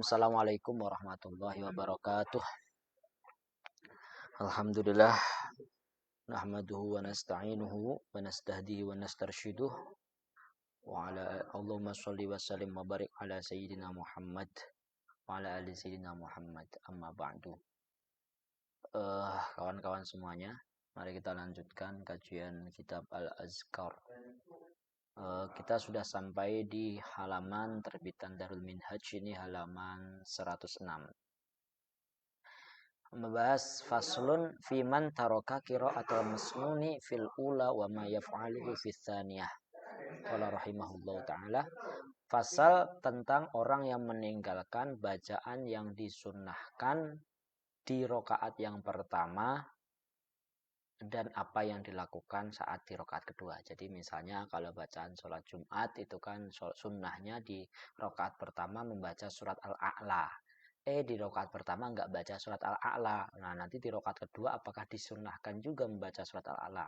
Assalamualaikum warahmatullahi wabarakatuh. Alhamdulillah nahmaduhu wa nasta'inuhu wa nastahdihi wa nastarshiduh wa ala Allahumma sholli wa sallim wa barik ala sayyidina Muhammad wa ala ali sayyidina Muhammad, amma ba'du. Kawan-kawan semuanya, mari kita lanjutkan kajian kitab Al-Azkar. Kita sudah sampai di halaman terbitan Darul Minhaj, ini halaman 106. Membahas faslun fi man taraka qira'atul masnuni fil ula wa ma yaf'aluhu fis tsaniyah. Qala rahimahullahu taala, fasal tentang orang yang meninggalkan bacaan yang disunnahkan di rakaat yang pertama dan apa yang dilakukan saat di rakaat kedua. Jadi misalnya kalau bacaan sholat Jumat itu kan sunnahnya di rakaat pertama membaca surat Al-A'la. Di rakaat pertama nggak baca surat Al-A'la. Nah, nanti di rakaat kedua apakah disunnahkan juga membaca surat Al-A'la?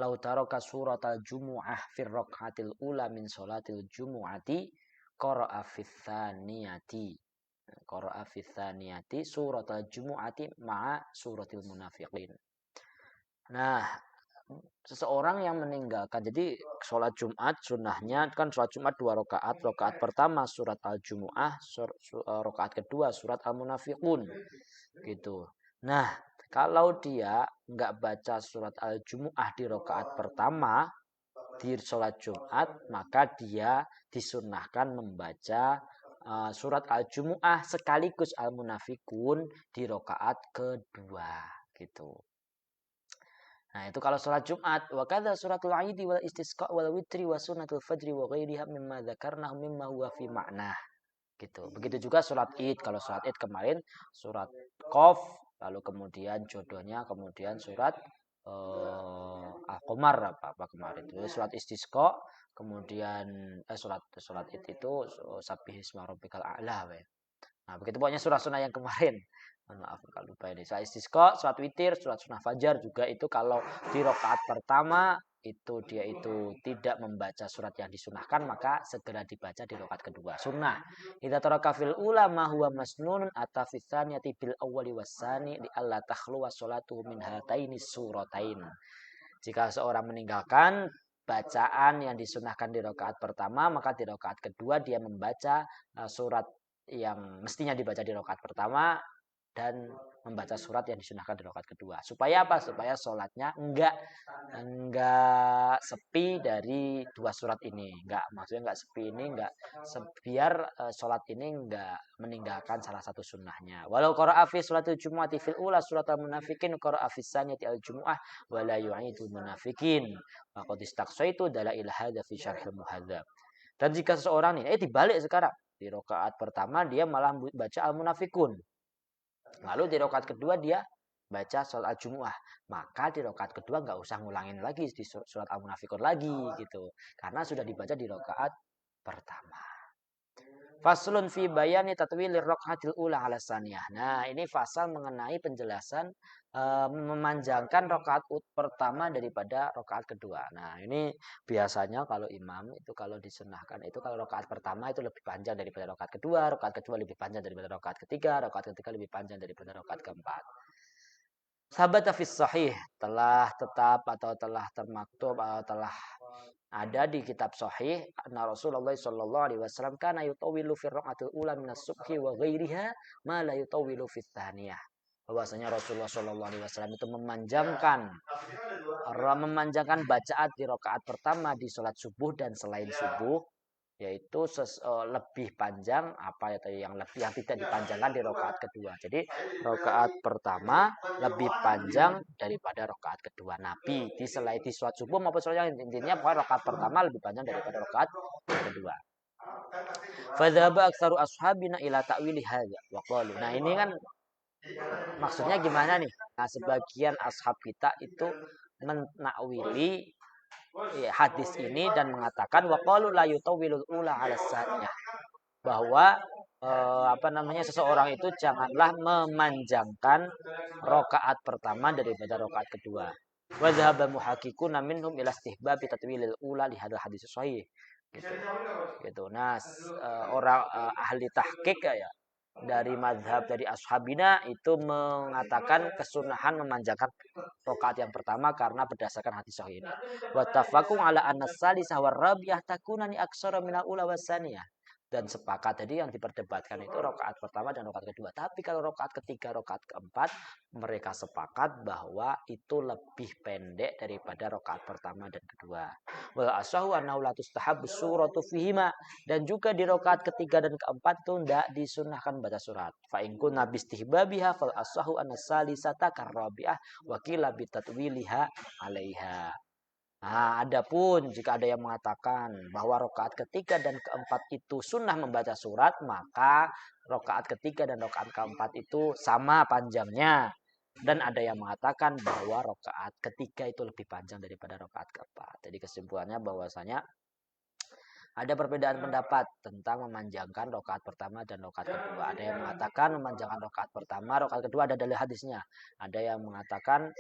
Lau taraka surat al-jumu'ah fir rakaatil ula min sholatil jumu'ati qara'a fis tsaniyati. Qara'a fis tsaniyati surat al-jumu'ati ma'a suratil munafiqin. Nah, seseorang yang meninggalkan, jadi sholat Jumat sunnahnya kan sholat Jumat 2 rakaat. Rakaat pertama surat Al-Jumu'ah, rakaat kedua surat Al-Munafiqun gitu. Nah, kalau dia nggak baca surat Al-Jumu'ah di rakaat pertama di sholat Jumat, maka dia disunnahkan membaca surat Al-Jumu'ah sekaligus Al-Munafiqun di rakaat kedua gitu. Nah, itu kalau sholat Jumat. Wa kadza suratul Aidi wal istisqa wal witri wa sunnatul fajri wa ghairiha mimma dzakarnahu mimma huwa fi ma'nah. Gitu. Begitu juga sholat Id. Kalau sholat Id kemarin surat Qaf, lalu kemudian jodohnya kemudian surat Al-Qamar apa kemarin. Itu surat istisqa, kemudian sholat Id itu sabbihisma rabbikal a'la. Nah, begitu pokoknya surah sunnah yang kemarin. Maaf kalau lupa ini. Saat istisqa, surat witir, surat sunnah fajar juga itu kalau di rakaat pertama itu dia itu tidak membaca surat yang disunahkan, maka segera dibaca di rakaat kedua. Sunnah. Idza taraka fil ula ma huwa masnunun ata fi tsaniyati bil awwali wasani li alla takhlu wassalatu min hataini suratain. Jika seorang meninggalkan bacaan yang disunahkan di rakaat pertama, maka di rakaat kedua dia membaca surat yang mestinya dibaca di rakaat pertama dan membaca surat yang disunahkan di rakaat kedua. Supaya apa? Supaya sholatnya enggak sepi dari dua surat ini. Maksudnya enggak sepi ini, biar sholat ini enggak meninggalkan salah satu sunnahnya. Walau qara'a fi sholatil jumu'ati fil ula surat al-munafiqin qara'a fi tsaniyati al-jumu'ah wa la yu'idul munafiqin. Wa qad istaqsaitu dalail hadza fi syarhil muhadzab. Dan jika seseorang ini dibalik sekarang, di rakaat pertama dia malah baca al-munafiqun. Lalu di rakaat kedua dia baca sholat Jumu'ah. Maka di rakaat kedua nggak usah ngulangin lagi di surat Al-Munafiqun lagi gitu. Karena sudah dibaca di rakaat pertama. Faslun fi bayani tatwilir rakaatil ula ala saniyah. Nah, ini fasal mengenai penjelasan memanjangkan rakaat pertama daripada rakaat kedua. Nah, ini biasanya kalau imam itu kalau disunahkan itu kalau rakaat pertama itu lebih panjang daripada rakaat kedua lebih panjang daripada rakaat ketiga lebih panjang daripada rakaat keempat. Sahabat fis sahih telah tetap atau telah termaktub atau telah ada di kitab sahih anna Rasulullah sallallahu alaihi wasallam kana yutawilu fi rakaatil ula min as-subhi wa ghairiha ma la yutawilu fi tsaniyah. Bahwasanya Rasulullah sallallahu alaihi wasallam itu memanjangkan bacaan di rakaat pertama di salat subuh dan selain subuh, yaitu lebih panjang yang tidak dipanjangkan di rakaat kedua. Jadi rakaat pertama lebih panjang daripada rakaat kedua. Nabi di sholat subuh maupun sholat yang intinya rakaat pertama lebih panjang daripada rakaat kedua. Fadzaba aktsaru ashabina ila ta'wili hadza wa qalu. Nah, ini kan maksudnya gimana nih? Nah, sebagian ashab kita itu menakwili hadis ini dan mengatakan waqalu la yutawwilul ula 'ala saniyah, bahwa seseorang itu janganlah memanjangkan rakaat pertama daripada rakaat kedua. Wa dhahaba muhaqqiquna minhum ila istihbabi tatwilil ula li hadzal hadis sahih. Gitu. Nah, orang ahli tahqiq ya dari madhab dari ashabina itu mengatakan kesunahan memanjangkan rakaat yang pertama karena berdasarkan hadis sahih ini. Wa tafaqu ala anna salisah war rabi'ah takunani aksara minal ula wasaniyah. Dan sepakat tadi yang diperdebatkan itu rakaat pertama dan rakaat kedua. Tapi kalau rakaat ketiga, rakaat keempat, mereka sepakat bahwa itu lebih pendek daripada rakaat pertama dan kedua. Wal asahu annahu la tustahabbu suratu fihima, dan juga di rakaat ketiga dan keempat itu tidak disunahkan baca surat. Fa in kunna bistihbabiha fal asahu anna salisata karabi'ah wa qila bitatwiliha 'alaiha. Nah, adapun jika ada yang mengatakan bahwa rokaat ketiga dan keempat itu sunnah membaca surat, maka rokaat ketiga dan rokaat keempat itu sama panjangnya. Dan ada yang mengatakan bahwa rokaat ketiga itu lebih panjang daripada rokaat keempat. Jadi kesimpulannya bahwasanya ada perbedaan pendapat tentang memanjangkan rokaat pertama dan rokaat kedua. Ada yang mengatakan memanjangkan rokaat pertama, rokaat kedua ada dalil hadisnya. Ada yang mengatakan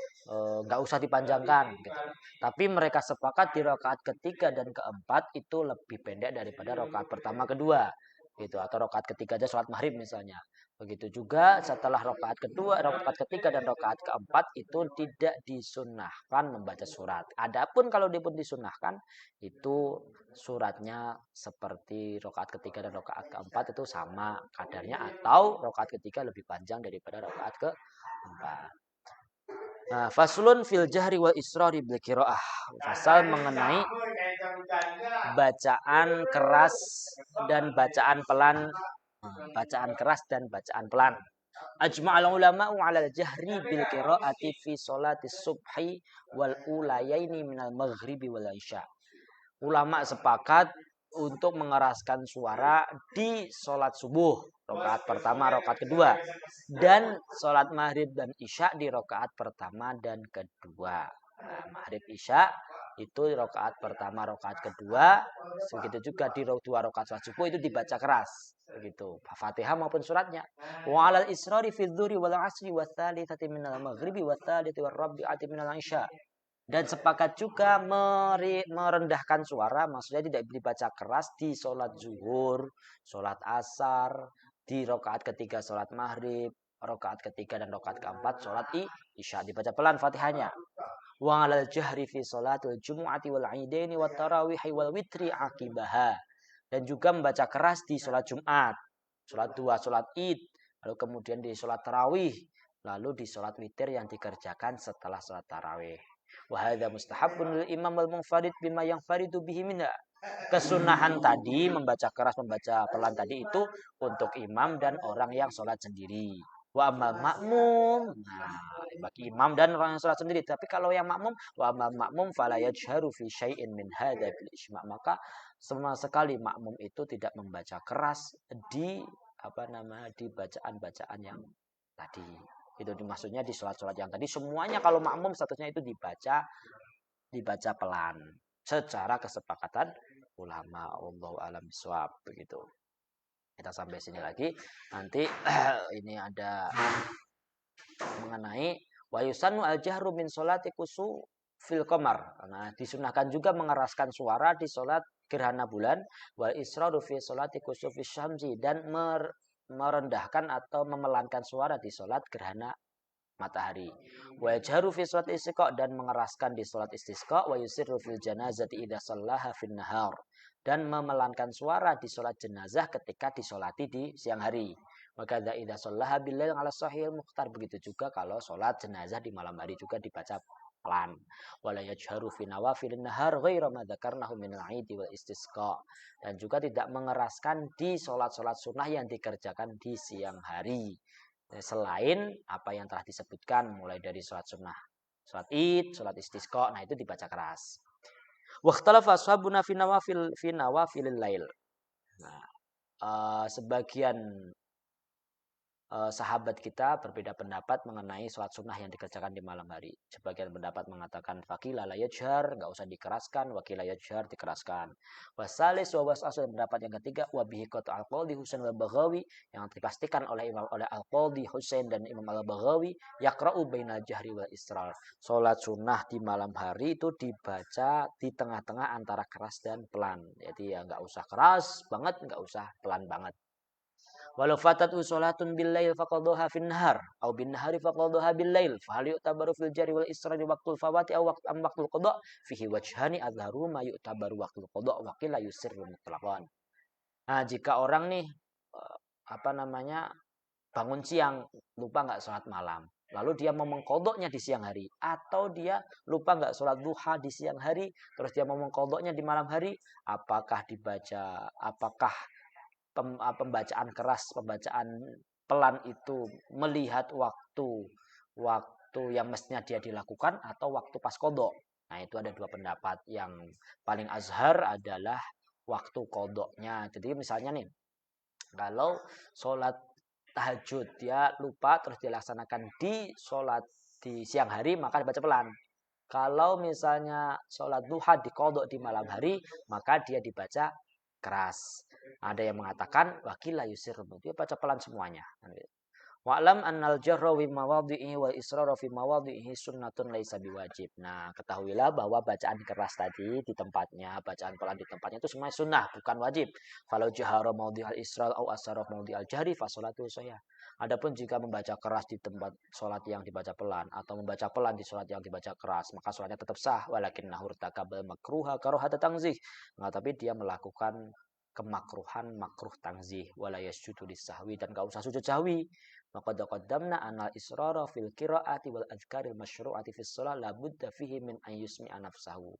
nggak usah dipanjangkan. Gitu. Tapi mereka sepakat di rokaat ketiga dan keempat itu lebih pendek daripada rokaat pertama kedua. Gitu. Atau rokaat ketiga aja sholat maghrib misalnya. Begitu juga setelah rokaat kedua, rokaat ketiga dan rokaat keempat itu tidak disunnahkan membaca surat. Adapun kalau dia pun disunnahkan itu suratnya seperti rokaat ketiga dan rokaat keempat itu sama kadarnya atau rokaat ketiga lebih panjang daripada rokaat keempat. Nah, faslun fil jahri wal israri bil qiraah. Fasal mengenai bacaan keras dan bacaan pelan. Bacaan keras dan bacaan pelan. Ajma'al ulama'u 'ala al-jahri bil qiraati fi sholati subhi wal ulayaini minal maghribi wal isya. Ulama sepakat untuk mengeraskan suara di sholat subuh, rakaat pertama, rakaat kedua, dan sholat maghrib dan isya di rakaat pertama dan kedua. Nah, maghrib isya itu rakaat pertama, rakaat kedua, begitu juga di dua rakaat sholat subuh itu dibaca keras, begitu. Fatihah maupun suratnya. Wa 'alal israri fi dzuri wal 'asri wa tsalitsati minal maghribi wa tsalitsati war rabi'ati minal isya. Dan sepakat juga merendahkan suara, maksudnya tidak dibaca keras di sholat zuhur, sholat asar, di rokaat ketiga sholat maghrib, rokaat ketiga dan rokaat keempat sholat isya. Dibaca pelan fatihahnya. Wa 'alal jahri fi sholatil jumu'ati wal 'idaini wat tarawihi wal witri akibaha. Dan juga membaca keras di sholat Jumat, sholat dua, sholat id, lalu kemudian di sholat tarawih, lalu di sholat witir yang dikerjakan setelah sholat tarawih. Wahada mustahabun lil imam wal munfarid bima yang faridu bihi minha. Kesunahan tadi membaca keras membaca pelan tadi itu untuk imam dan orang yang sholat sendiri. Wa amal makmum, nah bagi imam dan orang yang sholat sendiri. Tapi kalau yang makmum, wa amal makmum fala yajharu fi syai'in min hadza bil isma', maka sama sekali makmum itu tidak membaca keras di di bacaan-bacaan yang tadi. Itu maksudnya di sholat-sholat yang tadi semuanya kalau makmum statusnya itu dibaca pelan secara kesepakatan ulama. Wallahu a'lam bishawab, begitu. Kita sampai sini lagi. Nanti ini ada mengenai wa yusannu al-jahru min sholati kusu fil qamar. Nah, disunahkan juga mengeraskan suara di sholat gerhana bulan, wal israru fi sholati kusufi syamsi, dan merendahkan atau memelankan suara di sholat gerhana matahari. Wa yajharu fi sholat istisqa, dan mengeraskan di sholat istisqa, wa yusirru fil janazati idza shallaha fin nahar, dan memelankan suara di sholat jenazah ketika disolati di siang hari. Maka idza shallaha billail ala sahih mukhtar, begitu juga kalau sholat jenazah di malam hari juga dibaca pelan. Wala yajharu fi nawafilin nahar ghaira ma dzakarnahu min al-'id wal istisqa, dan juga tidak mengeraskan di sholat-sholat sunnah yang dikerjakan di siang hari selain apa yang telah disebutkan, mulai dari sholat sunnah, sholat id, sholat istisqa, nah itu dibaca keras. Wakhtalafa ashabuna fi nawafilil lail. Nah, sebagian sahabat kita berbeda pendapat mengenai sholat sunnah yang dikerjakan di malam hari. Sebagian pendapat mengatakan faqila la yajhar, enggak usah dikeraskan, waqila yajhar, dikeraskan. Wasalis wa was'asul, pendapat yang ketiga wa bihi qata al-Qadhi Husain al-Baghawi, yang dipastikan oleh al-Qadhi Husain dan Imam al-Baghawi, yaqra'u bainal jahri wal israr. Sholat sunnah di malam hari itu dibaca di tengah-tengah antara keras dan pelan. Jadi ya enggak usah keras banget, enggak usah pelan banget. Walau fatatu sholatun bil lail faqadhaha fin nahar au bin nahari faqadhaha bil lail fa hal yu'tabaru fil jari wal isra di waqtul fawati au waqtul qada fihi wajhani adharu ma yu'tabaru waqtul qada wa qila yusirru mutlaqan. Nah, jika orang nih apa namanya bangun siang lupa nggak sholat malam, lalu dia mau mengkodoknya di siang hari, atau dia lupa nggak sholat duha di siang hari, terus dia mau mengkodoknya di malam hari, apakah pembacaan keras, pembacaan pelan itu melihat waktu yang mestinya dia dilakukan atau waktu pas kodok. Nah, itu ada dua pendapat. Yang paling azhar adalah waktu kodoknya. Jadi misalnya nih, kalau sholat tahajud dia lupa terus dilaksanakan di siang hari, maka dibaca pelan. Kalau misalnya sholat duha dikodok di malam hari, maka dia dibaca keras. Ada yang mengatakan wakila yusir, dia baca pelan semuanya. Wa'lam annal jahra fi mawadhi'i wa israra fi mawadhi'i sunnatun laisa biwajib. Nah, ketahuilah bahwa bacaan keras tadi di tempatnya, bacaan pelan di tempatnya itu semua sunnah, bukan wajib. Kalau jahara maudhi'al israr au asara maudhi'al jahri fa sholatu sahih. Adapun jika membaca keras di tempat sholat yang dibaca pelan atau membaca pelan di sholat yang dibaca keras, maka sholatnya tetap sah. Walakin nahur takabal makruha karohata tangzih. Nah, tapi dia melakukan kemakruhan makruh tangzih wala yasjudu lisahwi dan enggak usah sujud sahwi. Maka qaddamna anal israra fil qiraati wal adhkaril masyru'ati fis shalah la budda fihi min an yusmi'a nafsahu.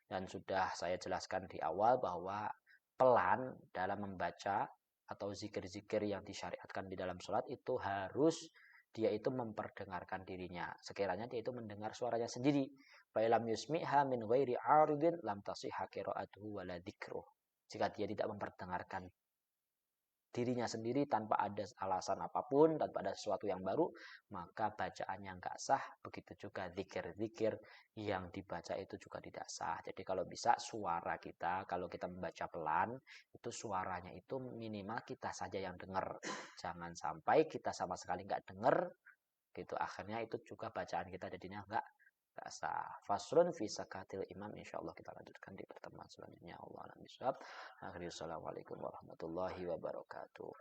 Dan sudah saya jelaskan di awal bahwa pelan dalam membaca atau zikir-zikir yang disyariatkan di dalam sholat itu harus dia itu memperdengarkan dirinya. Sekiranya dia itu mendengar suaranya sendiri. Fa'ilam yusmi'ha min ghairi 'aridin lam tasihha qira'atuhu wala dzikruh. Jika dia tidak memperdengarkan dirinya sendiri tanpa ada alasan apapun, tanpa ada sesuatu yang baru, maka bacaannya nggak sah. Begitu juga zikir-zikir yang dibaca itu juga tidak sah. Jadi kalau bisa suara kita, kalau kita membaca pelan, itu suaranya itu minimal kita saja yang dengar. Jangan sampai kita sama sekali nggak dengar, gitu. Akhirnya itu juga bacaan kita jadinya nggak sah. Fasrun fi sakatil imam, insyaallah kita lanjutkan di pertemuan selanjutnya. Allah alam bisawab. Assalamualaikum warahmatullahi wabarakatuh.